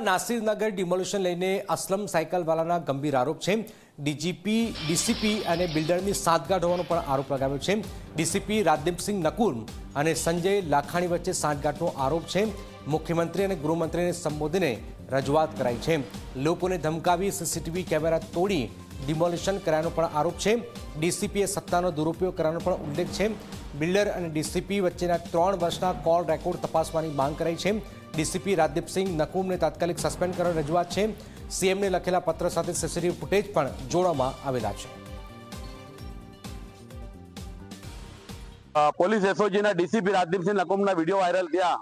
નાસિરનગર demolition લઈને અસલમ સાયકલવાલાના ગંભીર આરોપ છે। ડીસીપી અને બિલ્ડરની સાંઠગાંઠ હોવાનો પણ આરોપ લગાવ્યો છે। ડીસીપી રાજદીપસિંહ નકુમ અને સંજય લાખાણી વચ્ચે સાંઠગાંઠનો આરોપ છે। મુખ્યમંત્રી અને ગૃહમંત્રીને સંબોધીને રજૂઆત કરાઈ છે। લોકોને ધમકાવી સીસીટીવી કેમેરા તોડી ડિમોલિશન કર્યાનો પણ આરોપ છે। ડીસીપીએ સત્તાનો દુરુપયોગ કરવાનો પણ ઉલ્લેખ છે। બિલ્ડર અને ડીસીપી વચ્ચેના 3 વર્ષના કોલ રેકોર્ડ તપાસવાની માંગ કરાઈ છે। ડીસીપી રાજદીપસિંહ નકુમને તાત્કાલિક સસ્પેન્ડ કરવાની રજૂઆત છે। સીએમને લખેલા પત્ર સાથે સીસીટીવી ફૂટેજ પણ જોડવામાં આવેલા છે। પોલીસ એસઓજીના ડીસીપી રાજદીપસિંહ નકુમના વિડીયો વાયરલ થયા,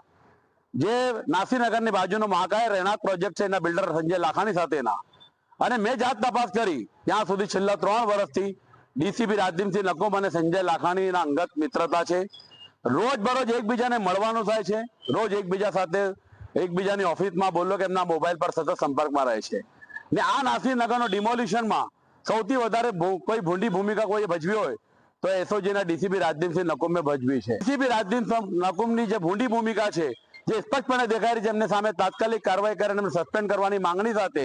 જે નાસિરનગરની બાજુનો મહાકાય રહેણાંક પ્રોજેક્ટ છે એના બિલ્ડર સંજય લાખાણી સાથેના, અને મેં જાત તપાસ કરી ત્યાં સુધી છેલ્લા 3 વર્ષથી ડીસીપી રાજદીપસિંહ નકુમ અને સંજય લાખાણીના અંગત મિત્રતા છે। રોજબરોજ એકબીજાને મળવાનું થાય છે, રોજ એકબીજા સાથે એકબીજાની ઓફિસમાં બોલો કે એમના મોબાઈલ પર સતત સંપર્કમાં રહે છે। ને આ નાસિરનગરનો ડિમોલિશનમાં સૌથી વધારે કોઈ ભૂંડી ભૂમિકા કોઈ ભજવી હોય તો એસઓજીના ડીસીપી રાજદીપસિંહ નકુમે ભજવી છે। ડીસીપી રાજદીપસિંહ નકુમની જે ભૂંડી ભૂમિકા છે, જે સ્પષ્ટપણે દેખાય છે, એમની સામે તાત્કાલિક કાર્યવાહી કરીને એમને સસ્પેન્ડ કરવાની માંગણી સાથે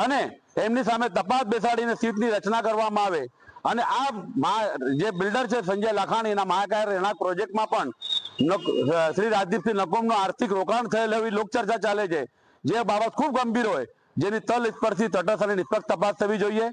અને એમની સામે તપાસ બેસાડીને સીટની રચના કરવામાં આવે અને આ જે બિલ્ડર છે સંજય લાખાણી એના મહાકાય રહેણાંક પ્રોજેક્ટમાં પણ શ્રી રાજદીપસિંહ નકુમનું આર્થિક રોકાણ થયેલ એવી લોકચર્ચા ચાલે છે, જે બાબત ખૂબ ગંભીર હોય, જેની તલસ્પર્શી તટસ્થ અને નિષ્પક્ષ તપાસ થવી જોઈએ।